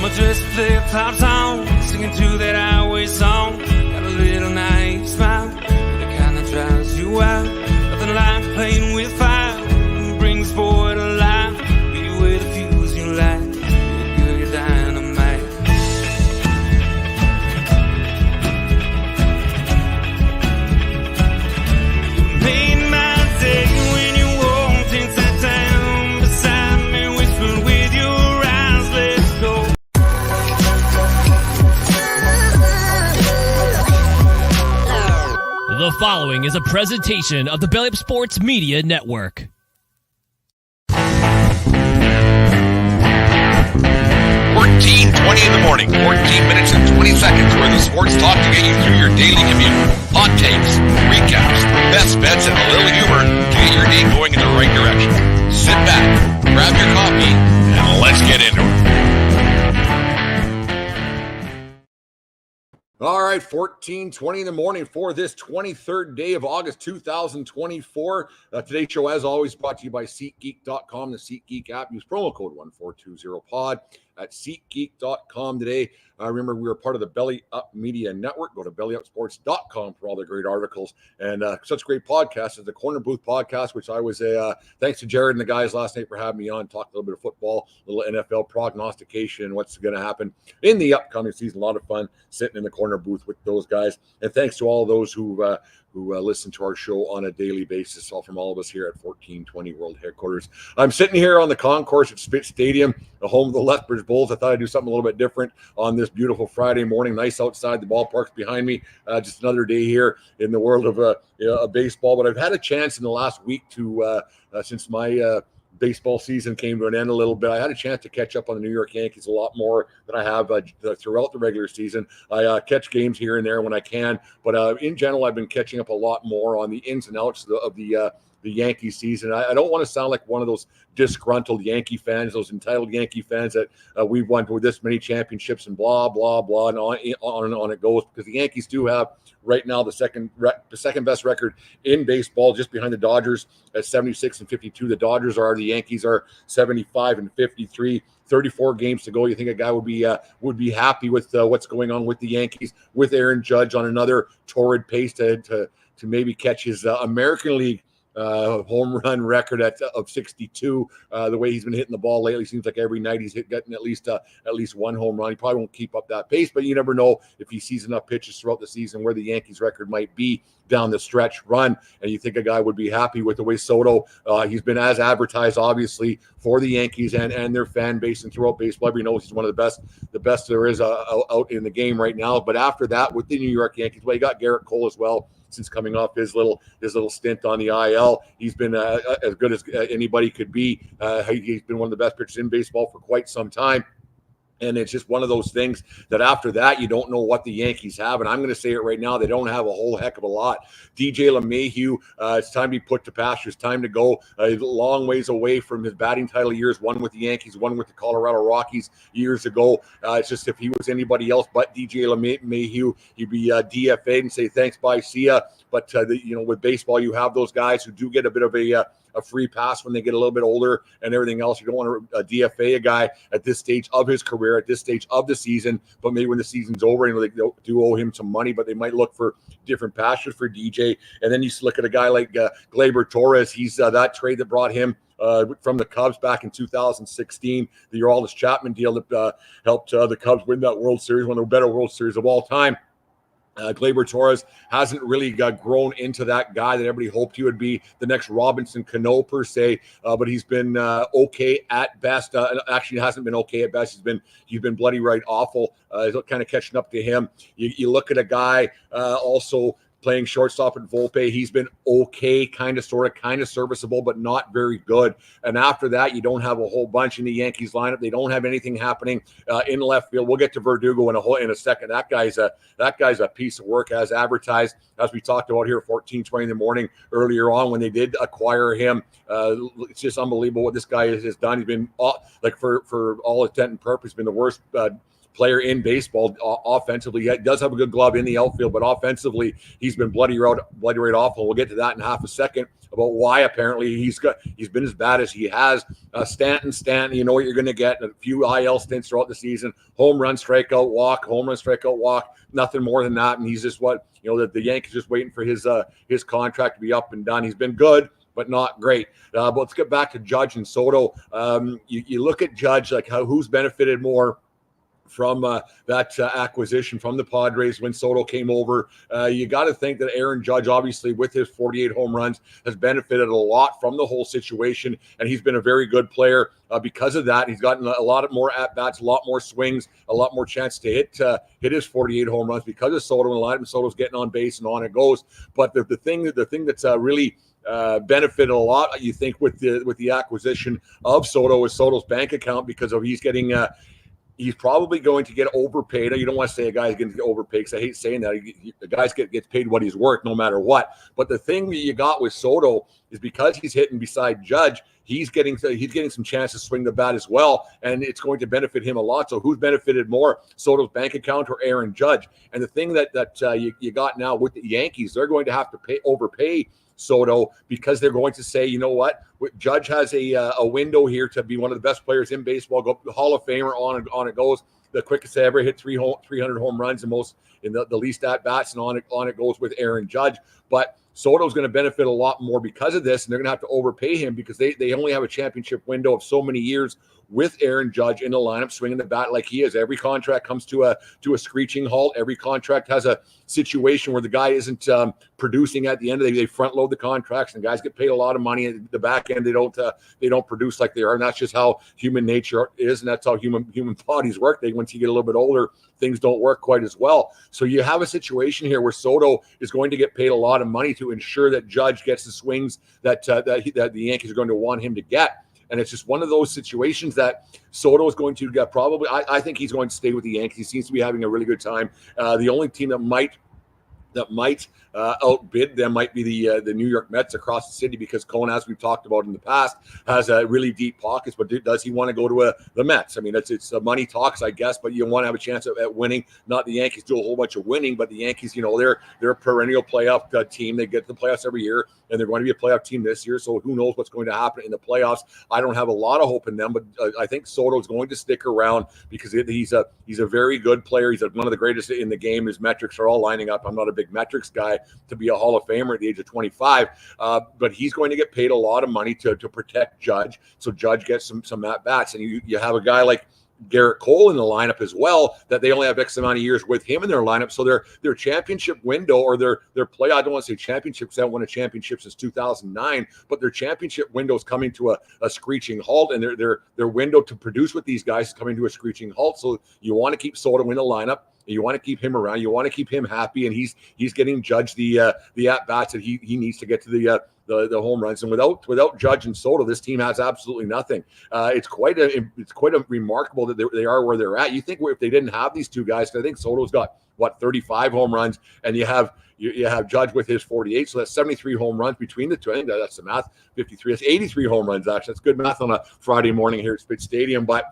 I'ma just flip-flops on, singing to that highway song. Got a little naive smile, the kind that drives you out. Nothing like playing with fire, brings forward alive. Be you with a fuse you light, you're your dynamite. You made my day when you walked into town beside me, whispered with your eyes, let's go. The following is a presentation of the Belly Up Sports Media Network. 14:20 in the morning, 14 minutes and 20 seconds worth of sports talk to get you through your daily commute. Hot takes, recaps, best bets, and a little humor to get your day going in the right direction. Sit back, grab your coffee, and let's get into it. All right, 14:20 in the morning for this 23rd day of August 2024. Today's show, as always, brought to you by SeatGeek.com, the SeatGeek app. Use promo code 1420pod at SeatGeek.com today. Remember, we are part of the Belly Up Media Network. Go to BellyUpSports.com for all the great articles and such great podcasts as the Corner Booth podcast, which I was thanks to Jared and the guys last night for having me on, talk a little bit of football, a little NFL prognostication, and what's going to happen in the upcoming season. A lot of fun sitting in the Corner Booth with those guys. And thanks to all those who listen to our show on a daily basis, all from all of us here at 1420 World Headquarters. I'm sitting here on the concourse at Spitz Stadium, the home of the Lethbridge Bulls. I thought I'd do something a little bit different on this beautiful Friday morning. Nice outside. The ballpark's behind me. Just another day here in the world of baseball. But I've had a chance in the last week to, since my baseball season came to an end a little bit, I had a chance to catch up on the New York Yankees a lot more than I have throughout the regular season. I catch games here and there when I can, but in general, I've been catching up a lot more on the ins and outs of the Yankee season. I don't want to sound like one of those disgruntled Yankee fans, those entitled Yankee fans that we've won with this many championships and blah, blah, blah, and on it goes, because the Yankees do have right now the second best record in baseball, just behind the Dodgers at 76-52. The Dodgers are, the Yankees are 75-53. 34 games to go. You think a guy would be happy with what's going on with the Yankees, with Aaron Judge on another torrid pace to maybe catch his American League home run record of 62. The way he's been hitting the ball lately, seems like every night he's getting at least one home run. He probably won't keep up that pace, but you never know if he sees enough pitches throughout the season where the Yankees record might be down the stretch run. And you think a guy would be happy with the way Soto, he's been as advertised, obviously, for the Yankees and their fan base and throughout baseball. Everybody knows he's one of the best there is out in the game right now. But after that, with the New York Yankees, well, you got Garrett Cole as well. Since coming off his little stint on the IL, he's been as good as anybody could be. He's been one of the best pitchers in baseball for quite some time. And it's just one of those things that after that, you don't know what the Yankees have. And I'm going to say it right now, they don't have a whole heck of a lot. DJ LeMahieu, it's time to be put to pasture. It's time to go a long ways away from his batting title years, one with the Yankees, one with the Colorado Rockies years ago. It's just if he was anybody else but DJ LeMahieu, he'd be DFA'd and say, thanks, bye, see ya. But, with baseball, you have those guys who do get a bit of a free pass when they get a little bit older and everything else. You don't want to DFA a guy at this stage of his career, at this stage of the season, but maybe when the season's over, they do owe him some money, but they might look for different pastures for DJ. And then you look at a guy like Gleyber Torres. He's that trade that brought him from the Cubs back in 2016, the Aroldis Chapman deal that helped the Cubs win that World Series, one of the better World Series of all time. Gleyber Torres hasn't really grown into that guy that everybody hoped he would be, the next Robinson Cano per se, but he's been okay at best. Actually, hasn't been okay at best. He's been bloody right awful. Kind of catching up to him. You look at a guy also playing shortstop at Volpe. He's been okay, kind of serviceable, but not very good. And after that, you don't have a whole bunch in the Yankees lineup. They don't have anything happening in left field. We'll get to Verdugo in a second. That guy's a piece of work, as advertised, as we talked about here at 14:20 in the morning earlier on when they did acquire him. It's just unbelievable what this guy has done. He's been for all intent and purpose, been the worst player in baseball offensively. He does have a good glove in the outfield, but offensively, he's been bloody right awful. We'll get to that in half a second about why apparently he's been as bad as he has. Stanton, you know what you're going to get. A few IL stints throughout the season. Home run, strikeout, walk. Nothing more than that. And he's just the Yankees just waiting for his contract to be up and done. He's been good, but not great. But let's get back to Judge and Soto. You look at Judge, like who's benefited more from that acquisition from the Padres when Soto came over. You got to think that Aaron Judge, obviously, with his 48 home runs, has benefited a lot from the whole situation, and he's been a very good player because of that. He's gotten a lot more at-bats, a lot more swings, a lot more chance to hit his 48 home runs because of Soto, and a lot of Soto's getting on base, and on it goes. But the thing that's really benefited a lot, you think, with the acquisition of Soto is Soto's bank account, because he's probably going to get overpaid. You don't want to say a guy's going to get overpaid, because I hate saying that. The guy gets paid what he's worth no matter what. But the thing that you got with Soto is because he's hitting beside Judge, he's getting some chances to swing the bat as well, and it's going to benefit him a lot. So who's benefited more, Soto's bank account or Aaron Judge? And the thing that you got now with the Yankees, they're going to have to overpay Soto, because they're going to say, you know what, Judge has a window here to be one of the best players in baseball, go Hall of Famer, on it goes, the quickest ever hit 300 home runs, and most in the least at bats, and on it goes with Aaron Judge. But Soto's going to benefit a lot more because of this, and they're going to have to overpay him because they only have a championship window of so many years with Aaron Judge in the lineup, swinging the bat like he is. Every contract comes to a screeching halt. Every contract has a situation where the guy isn't producing at the end of the day. They front load the contracts, and guys get paid a lot of money. At the back end, they don't produce like they are, and that's just how human nature is, and that's how human bodies work. Once you get a little bit older, things don't work quite as well. So you have a situation here where Soto is going to get paid a lot of money to ensure that Judge gets the swings that the Yankees are going to want him to get. And it's just one of those situations that Soto is going to get probably. I think he's going to stay with the Yankees. He seems to be having a really good time. The only team that might outbid them might be the New York Mets across the city, because Cone, as we've talked about in the past, has really deep pockets. But does he want to go to the Mets? I mean, it's money talks, I guess, but you want to have a chance at winning. Not the Yankees do a whole bunch of winning, but the Yankees, they're a perennial playoff team. They get to the playoffs every year, and they're going to be a playoff team this year. So who knows what's going to happen in the playoffs? I don't have a lot of hope in them, but I think Soto is going to stick around because he's a very good player. He's one of the greatest in the game. His metrics are all lining up. I'm not a big metrics guy to be a Hall of Famer at the age of 25, but he's going to get paid a lot of money to protect Judge, so Judge gets some at-bats. And you have a guy like Garrett Cole in the lineup as well, that they only have X amount of years with him in their lineup. So their championship window, or their play, I don't want to say championships, they haven't won a championship since 2009, but their championship window is coming to a screeching halt, and their window to produce with these guys is coming to a screeching halt. So you want to keep Soto in the lineup. You want to keep him around. You want to keep him happy, and he's getting Judge the at bats that he needs to get to the home runs. And without Judge and Soto, this team has absolutely nothing. It's quite a remarkable that they are where they're at. You think if they didn't have these two guys, I think Soto's got 35 home runs, and you have Judge with his 48, so that's 73 home runs between the two. I think that's the math. 53, that's 83 home runs. Actually, that's good math on a Friday morning here at Spitz Stadium, but.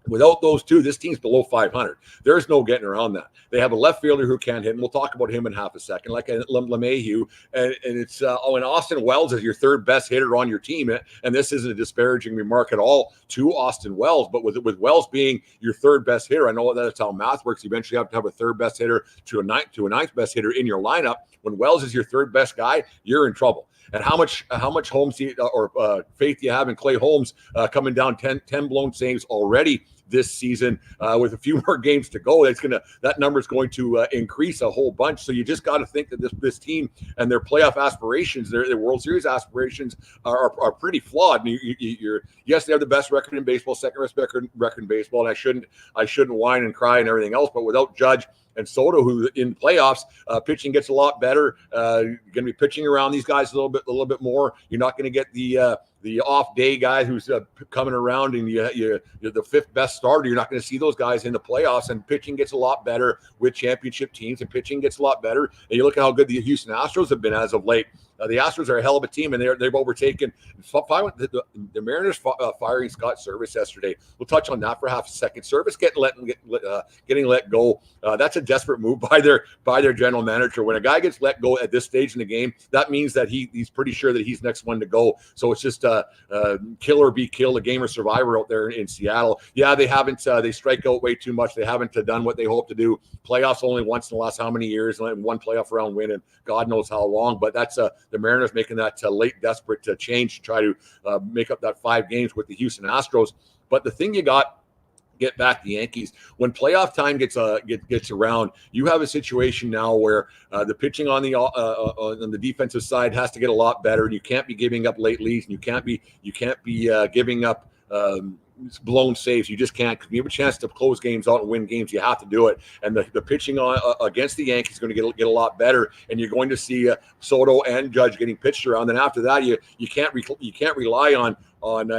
Without those two, this team's below 500. There's no getting around that. They have a left fielder who can't hit, and we'll talk about him in half a second, like LeMahieu. And it's and Austin Wells is your third best hitter on your team. And this isn't a disparaging remark at all to Austin Wells, but with Wells being your third best hitter, I know that's how math works. You eventually have to have a third best hitter to a ninth best hitter in your lineup. When Wells is your third best guy, you're in trouble. And how much Holmes or faith do you have in Clay Holmes coming down 10 blown saves already this season with a few more games to go? That number is going to increase a whole bunch. So you just got to think that this team and their playoff aspirations, their World Series aspirations are pretty flawed. And yes, they have the best record in baseball, second best record in baseball. And I shouldn't whine and cry and everything else, but without Judge and Soto, who in playoffs, pitching gets a lot better. You're going to be pitching around these guys a little bit more. You're not going to get the off day guy who's coming around and you're the fifth best starter. You're not going to see those guys in the playoffs, and pitching gets a lot better with championship teams, and pitching gets a lot better. And you look at how good the Houston Astros have been as of late. The Astros are a hell of a team, and they've overtaken. The Mariners firing Scott Service yesterday. We'll touch on that for half a second. Service getting let go. That's a desperate move by their general manager. When a guy gets let go at this stage in the game, that means that he's pretty sure that he's next one to go. So it's just kill or be killed, a game or survivor out there in Seattle. Yeah, they haven't. They strike out way too much. They haven't done what they hope to do. Playoffs only once in the last how many years, and one playoff round win, and God knows how long. But that's the Mariners making that late desperate change to try to make up that 5 games with the Houston Astros. But the thing you got, get back the Yankees, when playoff time gets around, you have a situation now where the pitching on the defensive side has to get a lot better. You can't be giving up late leads, and you can't be giving up blown saves. You just can't. If you have a chance to close games out and win games, you have to do it. And the pitching against the Yankees is going to get a lot better, and you're going to see Soto and Judge getting pitched around. And after that, you can't rely on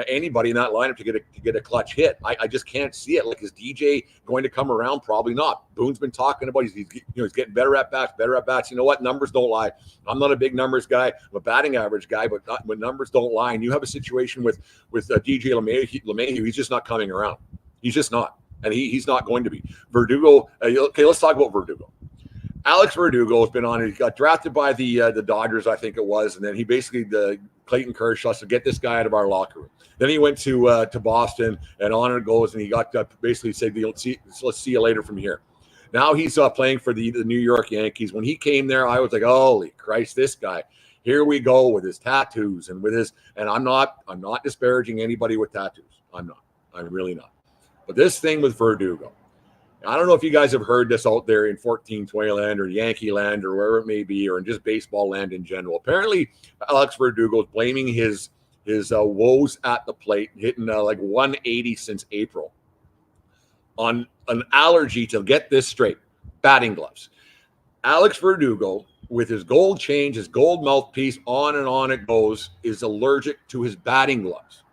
anybody in that lineup to get a clutch hit. I just can't see it. Like, is DJ going to come around? Probably not. Boone's been talking about he's getting better at bats. You know what? Numbers don't lie. I'm not a big numbers guy. I'm a batting average guy, but when numbers don't lie. And you have a situation with DJ LeMahieu, he's just not coming around. He's just not, and he's not going to be. Verdugo. Okay, let's talk about Verdugo. Alex Verdugo has been on. He got drafted by the Dodgers, I think it was, and then he basically Clayton Kershaw to get this guy out of our locker room. Then he went to Boston, and on it goes, and he got basically said, let's see you later from here. Now he's playing for the New York Yankees. When he came there, I was like, holy Christ, this guy. Here we go with his tattoos and with his, and I'm not disparaging anybody with tattoos. I'm really not. But this thing with Verdugo, I don't know if you guys have heard this out there in 1420 land or Yankee land or wherever it may be, or in just baseball land in general. Apparently, Alex Verdugo is blaming his woes at the plate, hitting like 180 since April, on an allergy to, get this straight, batting gloves. Alex Verdugo, with his gold change, his gold mouthpiece, on it goes, is allergic to his batting gloves.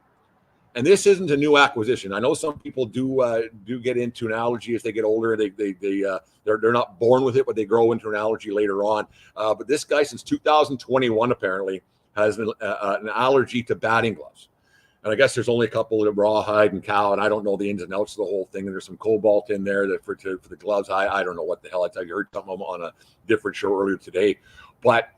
And this isn't a new acquisition. I know some people do get into an allergy as they get older. They're not born with it, but they grow into an allergy later on. But this guy, since 2021, apparently has an allergy to batting gloves. And I guess there's only a couple of rawhide and cow, and I don't know the ins and outs of the whole thing. And there's some cobalt in there that for the gloves. I don't know what the hell. I heard something on a different show earlier today. But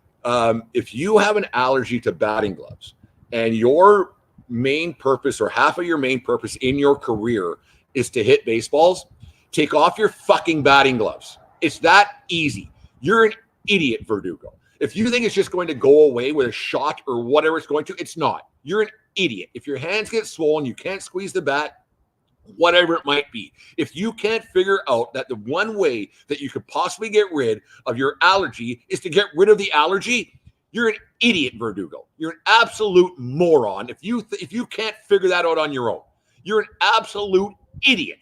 if you have an allergy to batting gloves, and your main purpose or half of your main purpose in your career is to hit baseballs, take off your fucking batting gloves. It's that easy. You're an idiot, Verdugo. If you think it's just going to go away with a shot or whatever it's going to, it's not. You're an idiot. If your hands get swollen, you can't squeeze the bat, whatever it might be. If you can't figure out that the one way that you could possibly get rid of your allergy is to get rid of the allergy, you're an idiot, Verdugo. You're an absolute moron. If you can't figure that out on your own, you're an absolute idiot.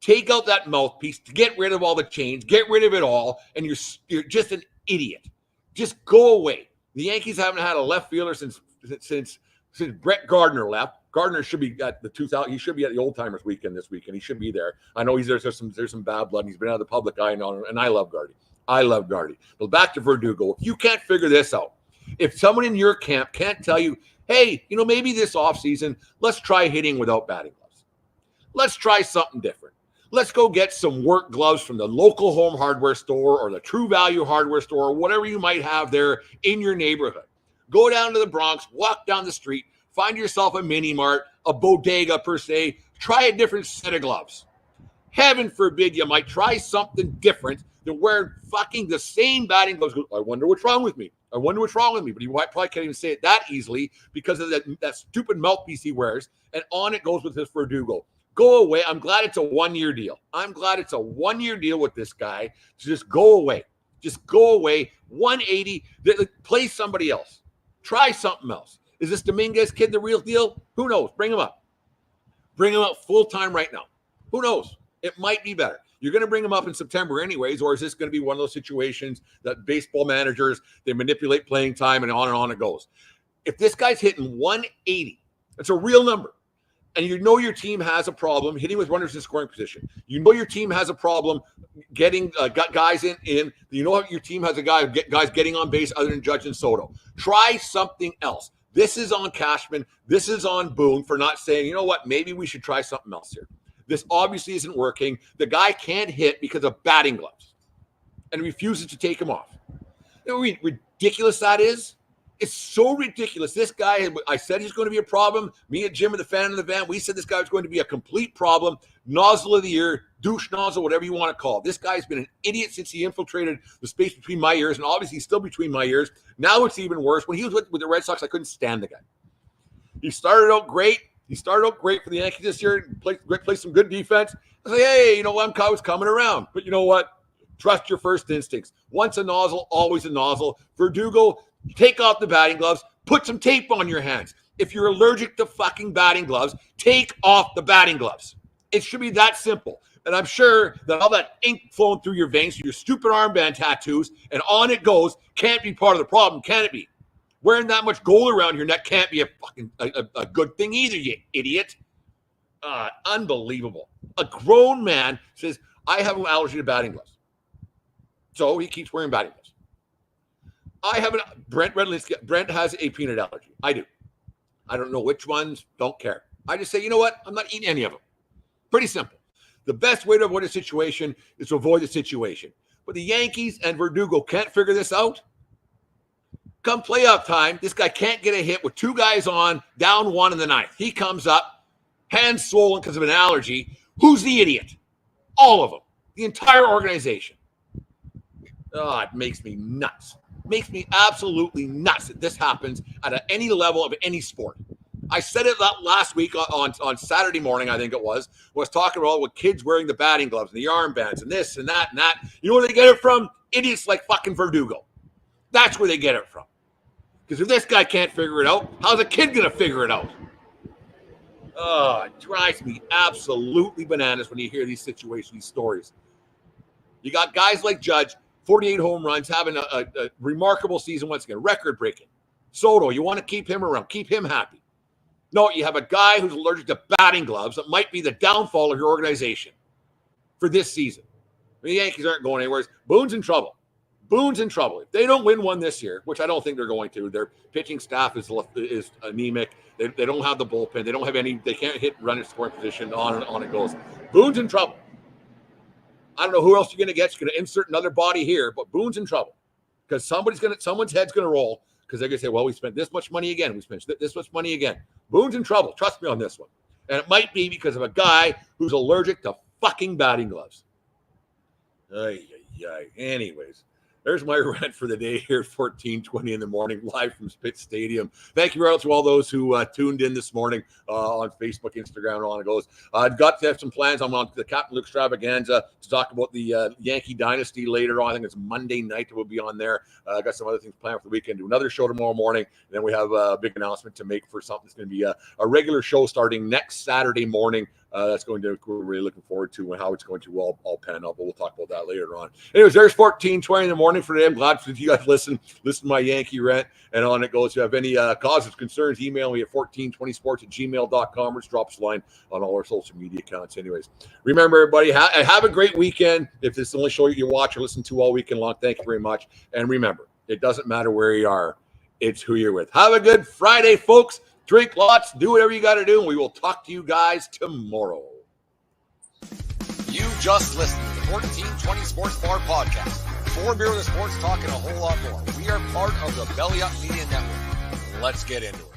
Take out that mouthpiece to get rid of all the chains, get rid of it all, and you're just an idiot. Just go away. The Yankees haven't had a left fielder since Brett Gardner left. Gardner should be at the 2000. He should be at the Old Timers weekend this weekend. He should be there. I know there's some bad blood. And he's been out of the public eye now, and I love Gardy. But back to Verdugo. If you can't figure this out, if someone in your camp can't tell you, hey, maybe this offseason, let's try hitting without batting gloves. Let's try something different. Let's go get some work gloves from the local home hardware store or the True Value hardware store or whatever you might have there in your neighborhood. Go down to the Bronx, walk down the street, find yourself a mini mart, a bodega per se, try a different set of gloves. Heaven forbid you might try something different than wearing fucking the same batting gloves. I wonder what's wrong with me. But he probably can't even say it that easily because of that stupid mouthpiece he wears. And on it goes with his Verdugo. Go away. I'm glad it's a 1-year deal. I'm glad it's a 1-year deal with this guy. So just go away. Just go away. 180. Play somebody else. Try something else. Is this Dominguez kid the real deal? Who knows? Bring him up. Bring him up full time right now. Who knows? It might be better. You're going to bring him up in September anyways, or is this going to be one of those situations that baseball managers, they manipulate playing time and on it goes? If this guy's hitting 180, that's a real number. and you know your team has a problem hitting with runners in scoring position. You know your team has a problem getting guys in. You know your team has guys getting on base other than Judge and Soto. Try something else. This is on Cashman. This is on Boone for not saying, you know what, maybe we should try something else here. This obviously isn't working. The guy can't hit because of batting gloves and refuses to take them off. You know how ridiculous that is? It's so ridiculous. This guy, I said he's going to be a problem. Me and Jim and the fan of the van, we said this guy was going to be a complete problem. Nozzle of the year, douche nozzle, whatever you want to call it. This guy's been an idiot since he infiltrated the space between my ears, and obviously he's still between my ears. Now it's even worse. When he was with the Red Sox, I couldn't stand the guy. He started out great. He started out great for the Yankees this year. Played some good defense. I say, hey, you know what? I was coming around. But you know what? Trust your first instincts. Once a nozzle, always a nozzle. Verdugo, take off the batting gloves. Put some tape on your hands. If you're allergic to fucking batting gloves, take off the batting gloves. It should be that simple. And I'm sure that all that ink flowing through your veins, your stupid armband tattoos, and on it goes, can't be part of the problem, can it be? Wearing that much gold around your neck can't be a good thing either, you idiot. Unbelievable. A grown man says, I have an allergy to batting gloves. So he keeps wearing batting gloves. Brent has a peanut allergy. I do. I don't know which ones, don't care. I just say, you know what? I'm not eating any of them. Pretty simple. The best way to avoid a situation is to avoid the situation. But the Yankees and Verdugo can't figure this out. Come playoff time, this guy can't get a hit with two guys on, down one in the ninth. He comes up, hands swollen because of an allergy. Who's the idiot? All of them. The entire organization. Oh, it makes me nuts. Makes me absolutely nuts that this happens at any level of any sport. I said it last week on Saturday morning, I think it was talking about with kids wearing the batting gloves and the armbands and this and that and that. You know where they get it from? Idiots like fucking Verdugo. That's where they get it from. Because if this guy can't figure it out, how's a kid going to figure it out? Oh, it drives me absolutely bananas when you hear these situations, these stories. You got guys like Judge, 48 home runs, having a remarkable season once again, record-breaking. Soto, you want to keep him around, keep him happy. No, you have a guy who's allergic to batting gloves that might be the downfall of your organization for this season. The Yankees aren't going anywhere. Boone's in trouble. Boone's in trouble. If they don't win one this year, which I don't think they're going to, their pitching staff is anemic. They don't have the bullpen. They don't have any. They can't hit runners scoring position. On it goes. Boone's in trouble. I don't know who else you're going to get. You're going to insert another body here, but Boone's in trouble because someone's head's going to roll because they're going to say, well, we spent this much money again. We spent this much money again. Boone's in trouble. Trust me on this one. And it might be because of a guy who's allergic to fucking batting gloves. Anyways. There's my rant for the day here at 14:20 in the morning, live from Spit Stadium. Thank you to all those who tuned in this morning on Facebook, Instagram, and on it goes. I've got to have some plans. I'm on the Captain Luke Extravaganza to talk about the Yankee dynasty later on. I think it's Monday night that we'll be on there. I got some other things planned for the weekend. Do another show tomorrow morning. And then we have a big announcement to make for something that's going to be a regular show starting next Saturday morning. We're really looking forward to how it's going to all pan out, but we'll talk about that later on. Anyways, there's 14:20 in the morning for today. I'm glad that you guys listen to my Yankee rant, and on it goes. If you have any causes, concerns, email me at 1420sports@gmail.com or just drop us a line on all our social media accounts. Anyways, remember, everybody, have a great weekend. If this is the only show you watch or listen to all weekend long, thank you very much. And remember, it doesn't matter where you are, it's who you're with. Have a good Friday, folks. Drink lots, do whatever you got to do, and we will talk to you guys tomorrow. You just listened to the 1420 Sports Bar Podcast. For beer with the sports talk and a whole lot more. We are part of the Belly Up Media Network. Let's get into it.